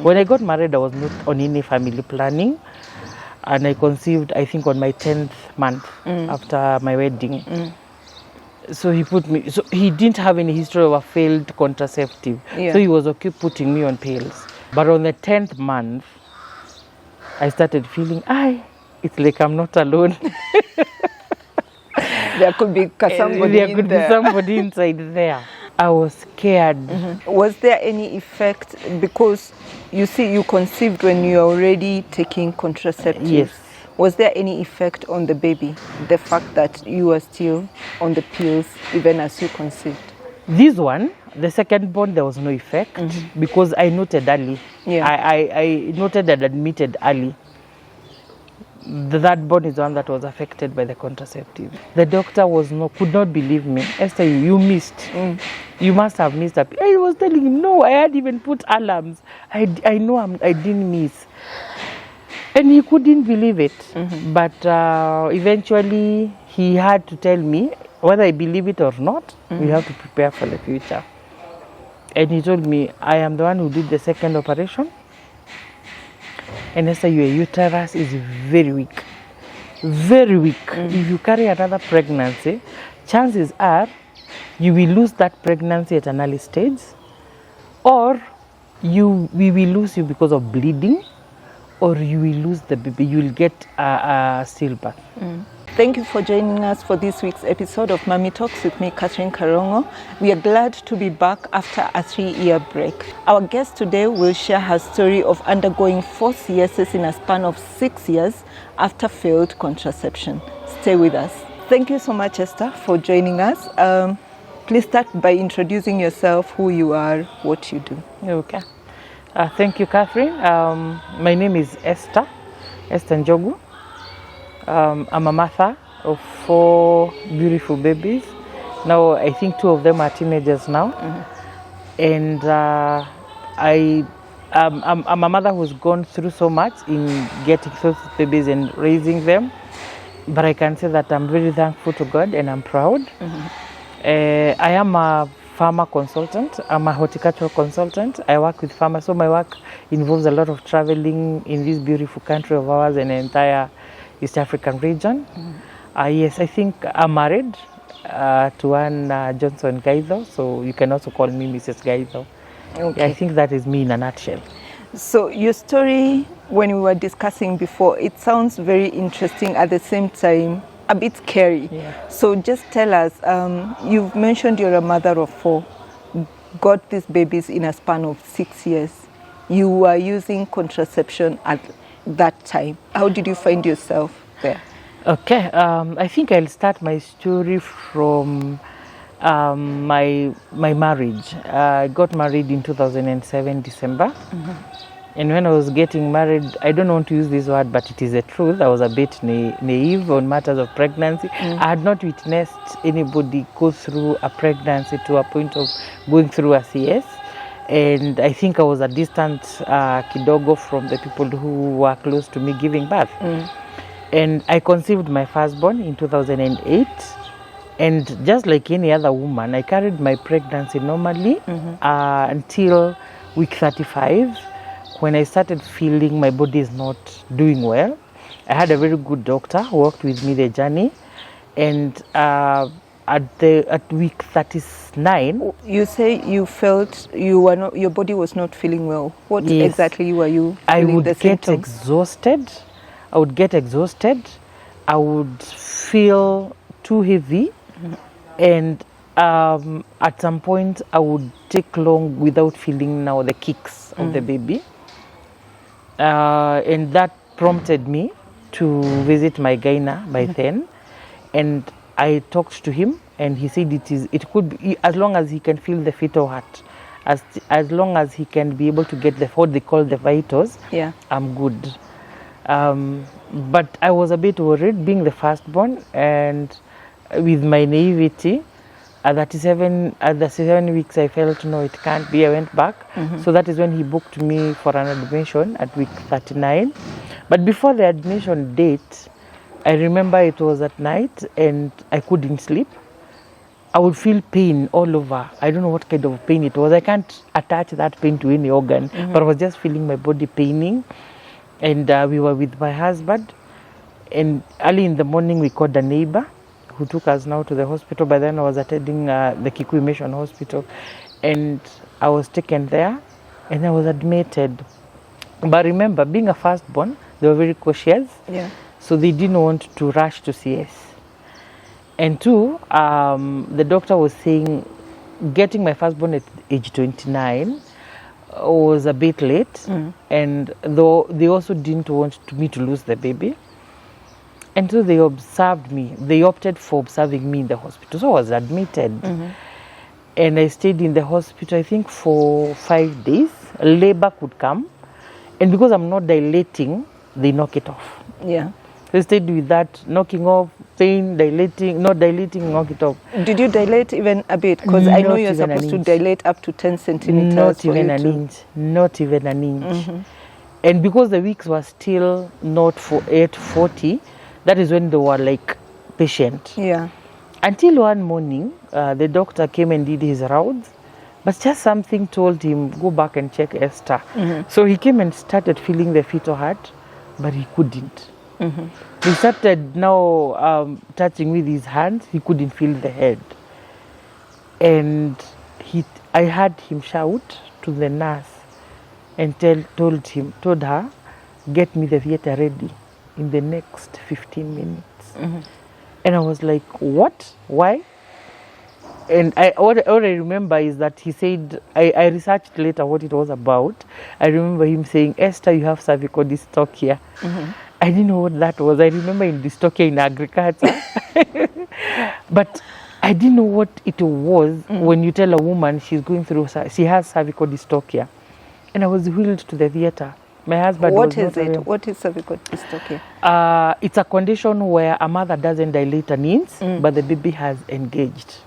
When I got married, I was not on any family planning. And I conceived, I think, on my 10th month after my wedding. So he put me, so he didn't have any history of a failed contraceptive. Yeah. So he was okay putting me on pills. But on the 10th month, I started feeling, it's like I'm not alone. There could be somebody inside there. I was scared. Was there any effect? Because you see, you conceived when you are already taking contraceptives. Yes. Was there any effect on the baby? The fact that you were still on the pills even as you conceived? This one, the second born, there was no effect because I noted early. Yeah. I noted and admitted early. The third born is the one that was affected by the contraceptive. The doctor could not believe me. Esther, you missed. You must have missed. I was telling him, no, I had even put alarms. I know I didn't miss. And he couldn't believe it. But eventually he had to tell me, whether I believe it or not, we have to prepare for the future. And he told me, I am the one who did the second operation. And Esther, your uterus is very weak. Very weak. If you carry another pregnancy, chances are you will lose that pregnancy at an early stage, or we will lose you because of bleeding, or you will lose the baby. You will get a stillbirth. Thank you for joining us for this week's episode of Mummy Talks with me, Catherine Karong'o. We are glad to be back after a 3-year break. Our guest today will share her story of undergoing 4 CSs in a span of 6 years after failed contraception. Stay with us. Thank you so much, Esther, for joining us. Please start by introducing yourself, who you are, what you do. Okay. Thank you, Catherine. My name is Esther Njogu. I'm a mother of 4 beautiful babies. Now, I think 2 of them are teenagers now. And I'm a mother who's gone through so much in getting those babies and raising them. But I can say that I'm very thankful to God and I'm proud. I am a farmer consultant. I'm a horticultural consultant. I work with farmers, so my work involves a lot of traveling in this beautiful country of ours and the entire East African region. Yes, I think I'm married to Anne Johnson Gaitho, so you can also call me Mrs. Gaitho. Okay. I think that is me in a nutshell. So your story, when we were discussing before, it sounds very interesting, at the same time a bit scary. Yeah. So just tell us, you've mentioned you're a mother of 4, got these babies in a span of 6 years. You were using contraception at that time. How did you find yourself there? Okay, I think I'll start my story from my marriage. I got married in 2007 December. And when I was getting married, I don't want to use this word, but it is the truth. I was a bit naive on matters of pregnancy. I had not witnessed anybody go through a pregnancy to a point of going through a CS. And I think I was a distant kidogo from the people who were close to me giving birth. And I conceived my firstborn in 2008. And just like any other woman, I carried my pregnancy normally until week 35, when I started feeling my body is not doing well. I had a very good doctor who worked with me the journey. And at week 39, you say you felt you were not, your body was not feeling well. What exactly were you feeling? I would the get symptoms? exhausted. I would feel too heavy, and at some point I would take long without feeling now the kicks of the baby, and that prompted me to visit my gyna by then. And I talked to him, and he said it could be, as long as he can feel the fetal heart, as long as he can be able to get what they call the vitals, I'm good. But I was a bit worried, being the firstborn, and with my naivety, at the 7 weeks I felt no, it can't be. I went back. So that is when he booked me for an admission at week 39. But before the admission date, I remember it was at night and I couldn't sleep. I would feel pain all over. I don't know what kind of pain it was. I can't attach that pain to any organ, but I was just feeling my body paining. And we were with my husband. And early in the morning, we called a neighbor who took us now to the hospital. By then, I was attending the Kikuyu Mission Hospital. And I was taken there, and I was admitted. But remember, being a firstborn, they were very cautious. Yeah. So they didn't want to rush to CS. And two, the doctor was saying getting my firstborn at age 29 was a bit late. And though they also didn't want me to lose the baby. And so they observed me. They opted for observing me in the hospital. So I was admitted. And I stayed in the hospital, I think, for 5 days. Labor could come. And because I'm not dilating, they knock it off. Yeah. So I stayed with that, knocking off, pain, dilating, not dilating, knock it off. Did you dilate even a bit? Because I know you're supposed to dilate up to 10 centimeters. Not even an inch. Not even an inch. And because the weeks were still not for 840, that is when they were like patient. Yeah. Until one morning, the doctor came and did his rounds, but just something told him, go back and check Esther. So he came and started feeling the fetal heart, but he couldn't. He started now touching with his hands. He couldn't feel the head. And I heard him shout to the nurse and told her, get me the theater ready in the next 15 minutes. And I was like, what? Why? And what I remember is that he said, I researched later what it was about. I remember him saying, Esther, you have cervical dystocia. I didn't know what that was. I remember in dystocia in agriculture. But I didn't know what it was when you tell a woman she has cervical dystocia. And I was wheeled to the theater. My husband What was is not it? aware. What is cervical dystocia? It's a condition where a mother doesn't dilate an inch, but the baby has engaged.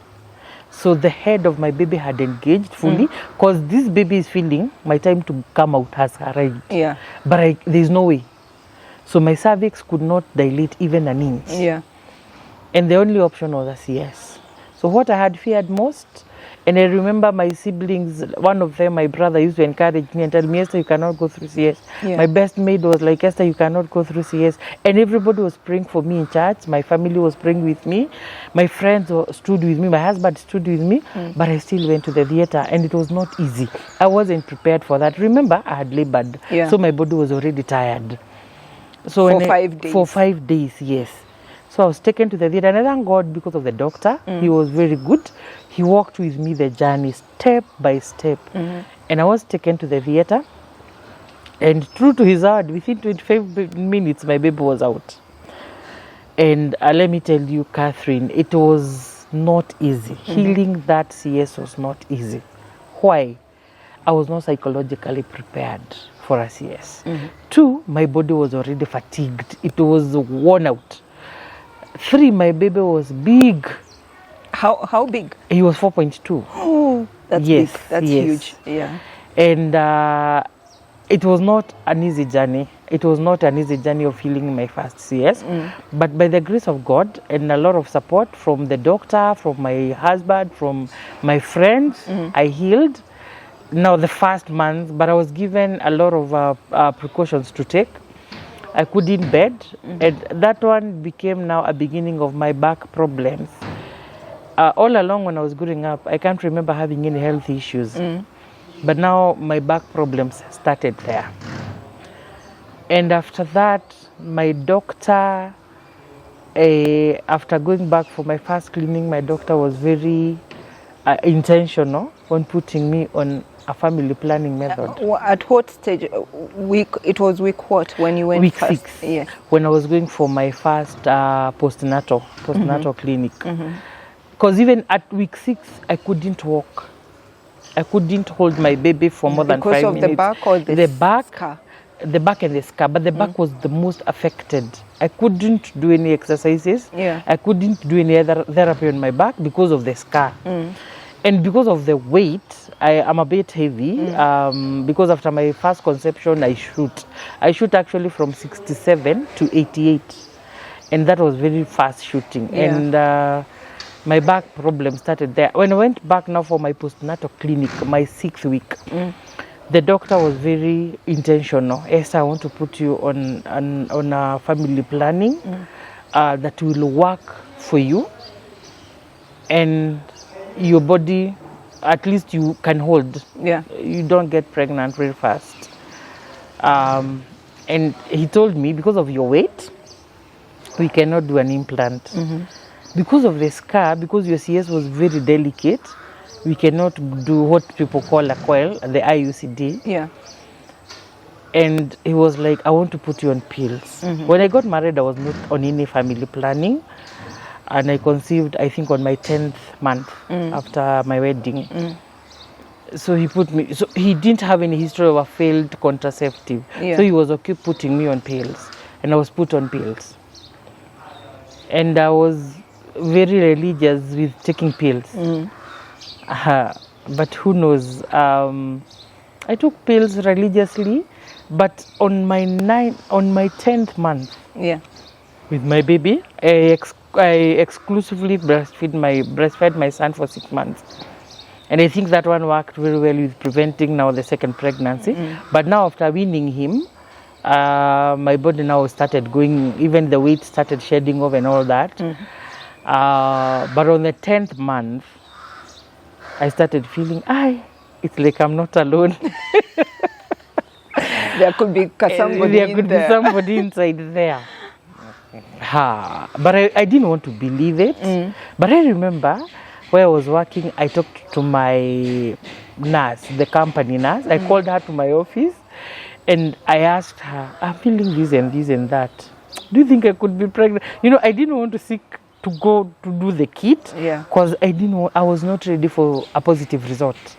So the head of my baby had engaged fully because this baby is feeling my time to come out has arrived. Yeah. But there's no way. So my cervix could not dilate even an inch. Yeah. And the only option was a CS. So what I had feared most, and I remember my siblings, one of them, my brother, used to encourage me and tell me, Esther, you cannot go through CS. Yeah. My best maid was like, Esther, you cannot go through CS. And everybody was praying for me in church. My family was praying with me. My friends stood with me. My husband stood with me. But I still went to the theater, and it was not easy. I wasn't prepared for that. Remember, I had labored. Yeah. So my body was already tired. So for 5 days? For 5 days, yes. So I was taken to the theater, and I thank God because of the doctor. He was very good. He walked with me the journey step by step. And I was taken to the theater, and true to his word, within 25 minutes, my baby was out. And let me tell you, Catherine, it was not easy. Healing that CS was not easy. Why? I was not psychologically prepared for a CS. Two, my body was already fatigued. It was worn out. Three, my baby was big. How big? He was 4.2. Oh, that's big. That's huge. Yeah. And it was not an easy journey. It was not an easy journey of healing my first CS. But by the grace of God and a lot of support from the doctor, from my husband, from my friends, I healed. Now the first month, but I was given a lot of precautions to take. I couldn't bed, and that one became now a beginning of my back problems. All along when I was growing up, I can't remember having any health issues. But now my back problems started there. And after that, my doctor, after going back for my first cleaning, my doctor was very intentional on putting me on a family planning method. At what stage? It was week what when you went week first? 6. Yeah. When I was going for my first postnatal clinic. Because even at week 6, I couldn't walk. I couldn't hold my baby for more than 5 minutes. Because of the back or the back, scar? The back and the scar, but the back was the most affected. I couldn't do any exercises. Yeah. I couldn't do any other therapy on my back because of the scar. And because of the weight, I am a bit heavy. Because after my first conception, I shoot actually from 67 to 88. And that was very fast shooting. Yeah. And My back problem started there. When I went back now for my postnatal clinic, my 6th week, the doctor was very intentional. Esther, I want to put you on a family planning that will work for you, and your body, at least you can hold. Yeah. You don't get pregnant very fast. And he told me, because of your weight, we cannot do an implant. Because of the scar, because your CS was very delicate, we cannot do what people call a coil, the IUCD. Yeah. And he was like, I want to put you on pills. When I got married, I was not on any family planning. And I conceived, I think, on my 10th month after my wedding. So he put me, so he didn't have any history of a failed contraceptive. Yeah. So he was okay putting me on pills. And I was put on pills. And I was very religious with taking pills. But who knows? I took pills religiously, but on my 10th month, with my baby, I exclusively breastfed my son for 6 months. And I think that one worked very well with preventing now the second pregnancy. But now after weaning him, my body now started going, even the weight started shedding off and all that. But on the 10th month, I started feeling, it's like I'm not alone. There could be somebody inside there. But I didn't want to believe it. But I remember where I was working, I talked to my nurse, the company nurse. I called her to my office and I asked her, I'm feeling this and this and that. Do you think I could be pregnant? You know, I didn't want to go to do the kit because I was not ready for a positive result.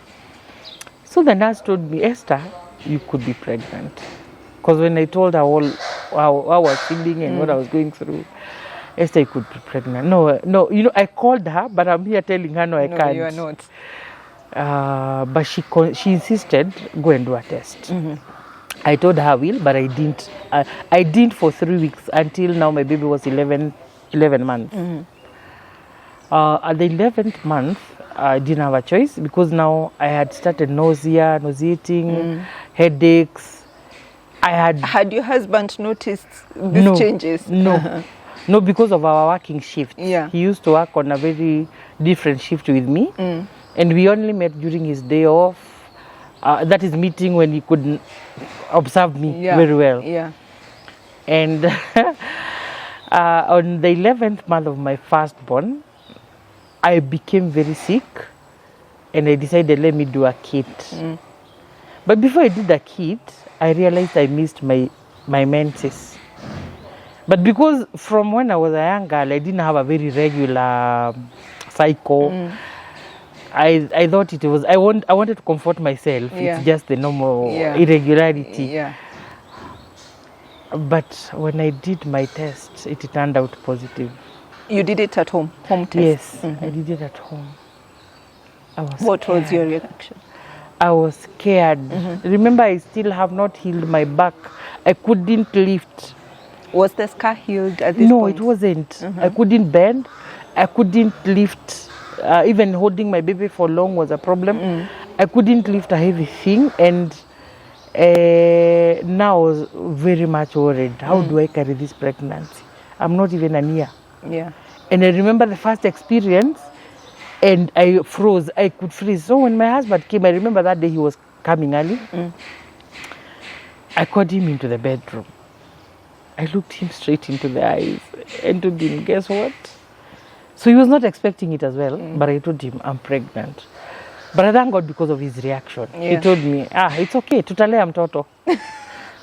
So the nurse told me, Esther, you could be pregnant. Because when I told her all how I was feeling and what I was going through, Esther, you could be pregnant. No, you know, I called her, but I'm here telling her, no, I can't. You are not. But she insisted, go and do a test. I told her I will, but I didn't. I didn't for 3 weeks until now my baby was 11 months. At the 11th month, I didn't have a choice because now I had started nauseating, headaches. Had your husband noticed these changes? No. No, because of our working shift. Yeah. He used to work on a very different shift with me. And we only met during his day off. That is meeting when he could observe me very well. Yeah. And on the 11th month of my firstborn, I became very sick. And I decided, let me do a kit. But before I did the kit, I realized I missed my menses. But because from when I was a young girl, I didn't have a very regular cycle. I thought it was, I wanted to comfort myself. It's just the normal irregularity. But when I did my test, it turned out positive. You did it at home test? Yes, I did it at home. What was your reaction? I was scared. Remember, I still have not healed my back. I couldn't lift. Was the scar healed at this point? No, it wasn't. I couldn't bend. I couldn't lift. Even holding my baby for long was a problem. I couldn't lift a heavy thing. And now I was very much worried. How do I carry this pregnancy? I'm not even a year. And I remember the first experience, and I froze. I could freeze. So when my husband came, I remember that day he was coming early. I called him into the bedroom. I looked him straight into the eyes and told him, guess what? So he was not expecting it as well, but I told him, I'm pregnant. But I thank God because of his reaction. He told me, it's okay, tutalea mtoto.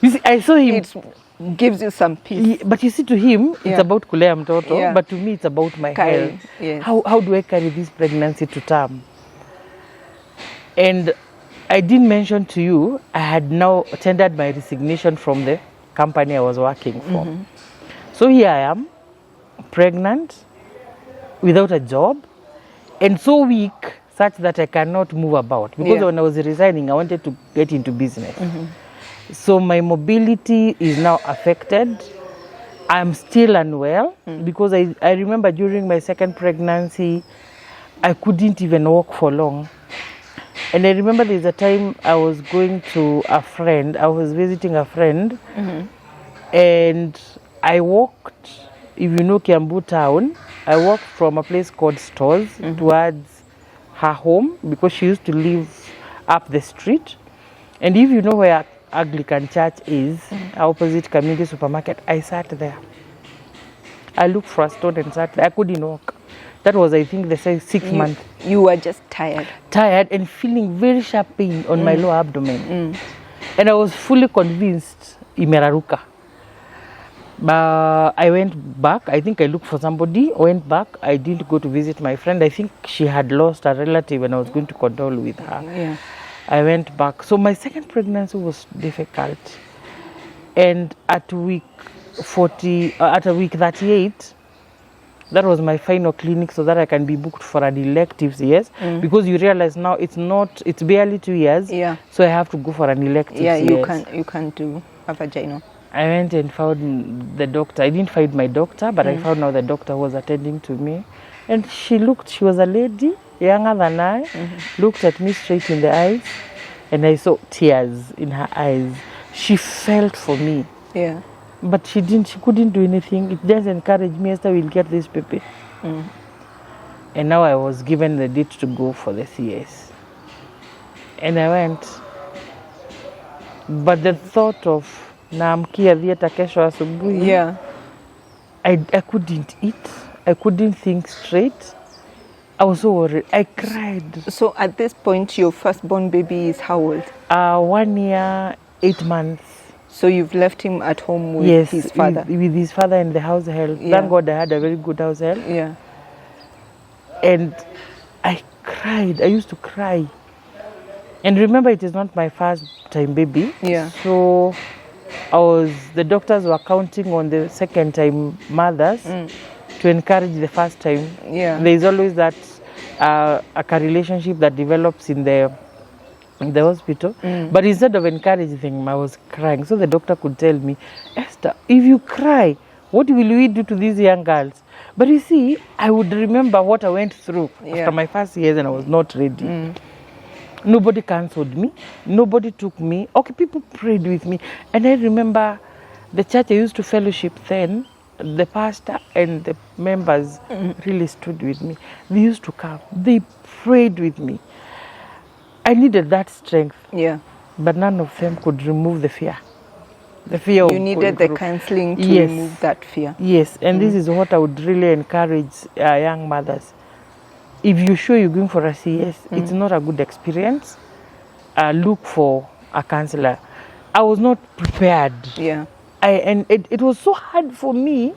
You see, I saw him. It gives you some peace. But you see, to him, it's about kulea mtoto, but to me, it's about my health. How do I carry this pregnancy to term? And I didn't mention to you, I had now tendered my resignation from the company I was working for. So here I am, pregnant, without a job, and so weak such that I cannot move about. Because when I was resigning, I wanted to get into business. So my mobility is now affected. I'm still unwell because I remember during my second pregnancy, I couldn't even walk for long. And I remember there's a time I was going to a friend, I was visiting a friend, and I walked, if you know Kiambu town, I walked from a place called Stores towards her home because she used to live up the street. And if you know where Anglican Church is, opposite Community Supermarket, I sat there. I looked for a stone and sat there. I couldn't walk. That was, I think, the 6 months. You were just tired. Tired and feeling very sharp pain on my lower abdomen. And I was fully convinced, imeraruka. But I went back. I think I looked for somebody, went back. I didn't go to visit my friend. I think she had lost a relative and I was going to condole with her. Yeah. I went back. So my second pregnancy was difficult. And at week 38, that was my final clinic so that I can be booked for an elective, yes. Because you realize now it's barely 2 years. Yeah. So I have to go for an elective. Yeah, you can't do a vaginal. I went and found the doctor. I didn't find my doctor, but I found out the doctor was attending to me. And she was a lady, younger than I, looked at me straight in the eyes, and I saw tears in her eyes. She felt for me. Yeah. But she couldn't do anything. It just encouraged me, Esther, we'll get this baby. And now I was given the date to go for the CS. And I went. But the thought of naamkia theater kesho asubuhi. Yeah. I couldn't eat. I couldn't think straight. I was so worried. I cried. So at this point, your firstborn baby is how old? 1 year, 8 months. So you've left him at home with his father? With his father and the house help. Yeah. Thank God I had a very good house help. Yeah. And I cried. I used to cry. And remember, it is not my first time baby. Yeah. So the doctors were counting on the second time mothers to encourage the first time. Yeah. There is always that a relationship that develops in the hospital. But instead of encouraging them, I was crying. So the doctor could tell me, Esther, if you cry, what will we do to these young girls? But you see, I would remember what I went through after my first years and I was not ready. Nobody cancelled me. Nobody took me. Okay, people prayed with me. And I remember the church I used to fellowship then, the pastor and the members really stood with me. They used to come. They prayed with me. I needed that strength. Yeah. But none of them could remove the fear. The fear of you needed the counseling to remove that fear. Yes, and this is what I would really encourage young mothers. If you're sure you're going for a CS, it's not a good experience. Look for a counselor. I was not prepared. Yeah. And it was so hard for me,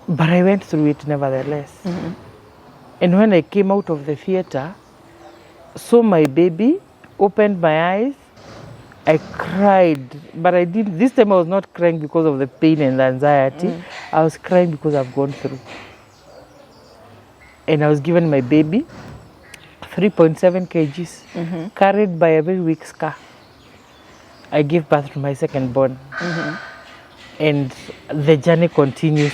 but I went through it nevertheless. And when I came out of the theater, saw my baby, opened my eyes, I cried. But this time I was not crying because of the pain and the anxiety. I was crying because I've gone through. And I was given my baby, 3.7 kgs, carried by a very weak scar. I gave birth to my second born. And the journey continues.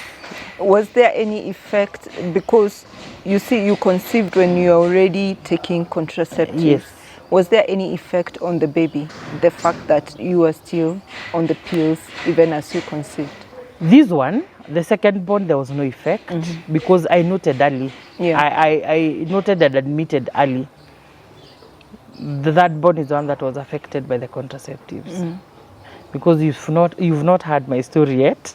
Was there any effect? Because you see, you conceived when you are already taking contraceptives. Yes. Was there any effect on the baby? The fact that you were still on the pills even as you conceived? This one, the second born, there was no effect because I noted early. Yeah. I noted and admitted early. The third born is the one that was affected by the contraceptives. Because you've not heard my story yet.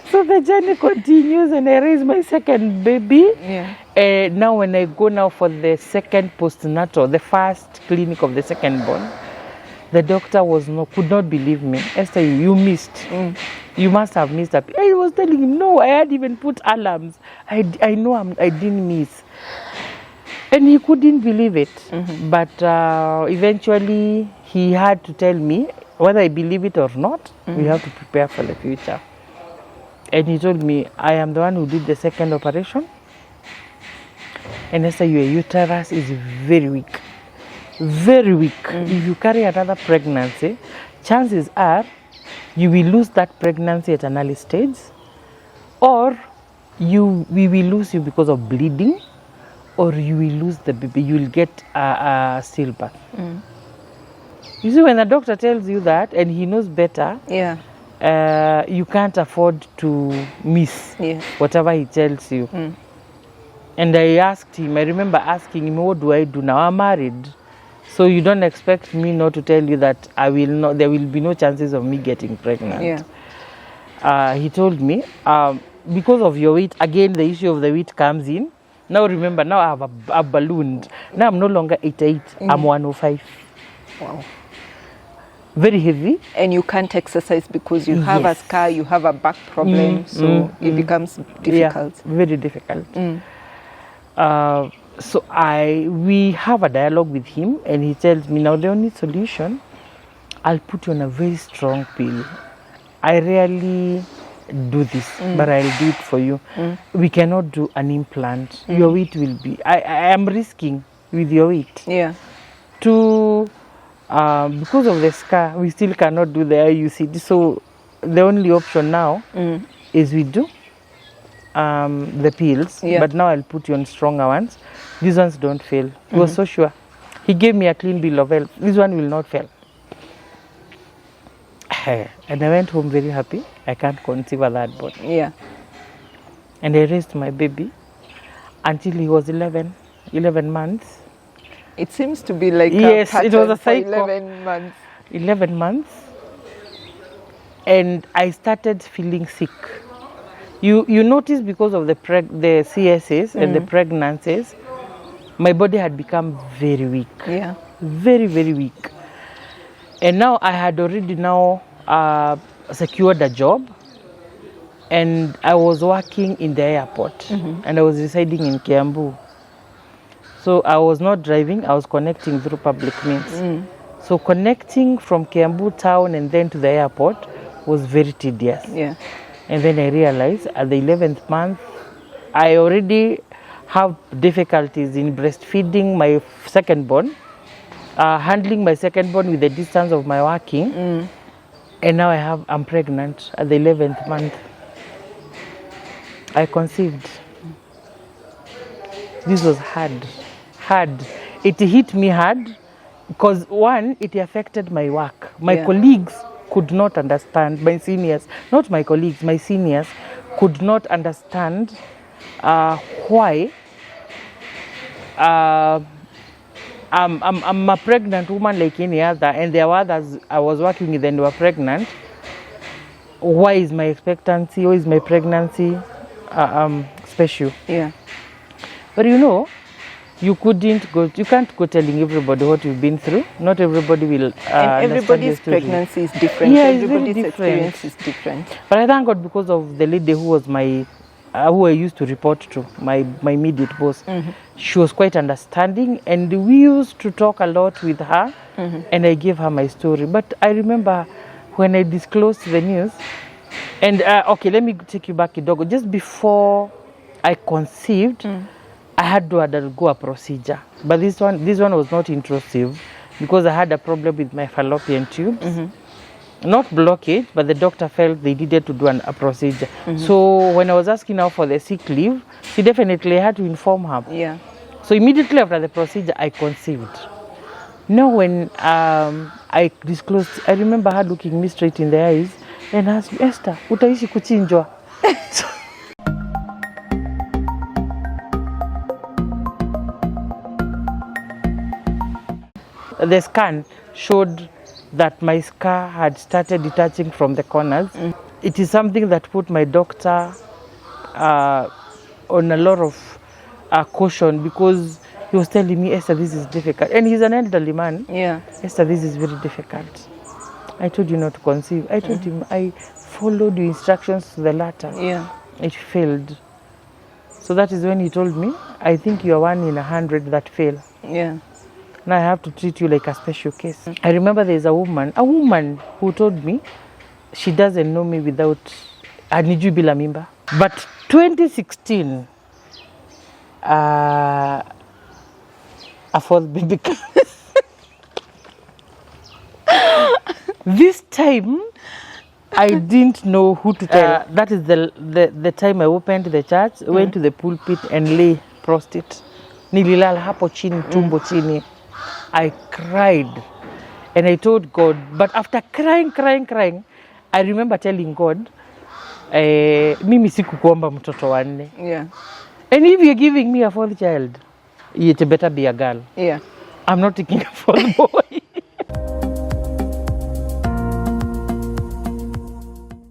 so the journey continues and I raise my second baby. Yeah. Now when I go for the second postnatal, the first clinic of the second born, the doctor could not believe me. Esther, you missed. You must have missed. I was telling him, no, I had even put alarms. I know I didn't miss. And he couldn't believe it. But eventually he had to tell me, whether I believe it or not, we have to prepare for the future. And he told me, I am the one who did the second operation. And Esther, your uterus is very weak. Very weak. If you carry another pregnancy, chances are you will lose that pregnancy at an early stage, or we will lose you because of bleeding, or you will lose the baby. You will get a stillbirth. You see, when the doctor tells you that, and he knows better, you can't afford to miss whatever he tells you. And I remember asking him, what do I do now? I'm married. So you don't expect me not to tell you that there will be no chances of me getting pregnant. He told me, because of your weight, again, the issue of the weight comes in. Now remember, now I've ballooned. Now I'm no longer 88, I'm 105. Wow. Very heavy. And you can't exercise because you have a scar, you have a back problem, so it becomes difficult. Yeah, very difficult. So we have a dialogue with him, and he tells me, now the only solution, I'll put you on a very strong pill. I rarely do this, but I'll do it for you. We cannot do an implant. Your weight will be, I am risking with your weight. To because of the scar, we still cannot do the IUCD. So the only option now is we do the pills, but now I'll put you on stronger ones. These ones don't fail. He was so sure. He gave me a clean bill of health. This one will not fail. And I went home very happy. I can't conceive a third born. And I raised my baby until he was 11 months. It seems to be like it was a cycle. 11 months. 11 months. And I started feeling sick. You notice because of the CSs and the pregnancies, my body had become very weak. Very, very weak. And now I had already secured a job, and I was working in the airport, and I was residing in Kiambu. So I was not driving, I was connecting through public means. So connecting from Kiambu town and then to the airport was very tedious. And then I realized at the 11th month, I already have difficulties in breastfeeding my second born, handling my second born with the distance of my working. And now I'm pregnant at the 11th month. I conceived. This was hard. It hit me hard because one, it affected my work. My colleagues could not understand, my seniors, not my colleagues, my seniors could not understand why I'm a pregnant woman like any other, and there were others I was working with and were pregnant. Why is my expectancy, why is my pregnancy special? But you can't go telling everybody what you've been through. Not everybody will and everybody's pregnancy is different. Everybody's experience is different. But I thank God because of the lady who was who I used to report to, my immediate boss. She was quite understanding, and we used to talk a lot with her, and I gave her my story. But I remember when I disclosed the news, and okay, let me take you back, Kidogo. Just before I conceived, I had to undergo a procedure, but this one was not intrusive because I had a problem with my fallopian tubes. Not blockage, but the doctor felt they needed to do a procedure. So when I was asking her for the sick leave, she definitely had to inform her. So immediately after the procedure, I conceived. Now when I disclosed, I remember her looking me straight in the eyes and asked me, Esther, utaishi kuchinjwa? The scan showed that my scar had started detaching from the corners. It is something that put my doctor on a lot of caution, because he was telling me, Esther, this is difficult. And he's an elderly man. Esther, this is very difficult. I told you not to conceive. I told him, I followed the instructions to the letter. It failed. So that is when he told me, I think you are 1 in 100 that fail. Now I have to treat you like a special case. I remember there's a woman who told me she doesn't know me without Aniju bila mimba. But 2016, a fourth baby comes. This time, I didn't know who to tell. That is the time I opened the church, went to the pulpit and lay prostrate. Nililala hapo chini, tumbo chini. I cried and I told God, but after crying, I remember telling God, mimi sikukuomba mtoto wanne. Yeah. And if you're giving me a fourth child, it better be a girl. Yeah. I'm not taking a fourth boy.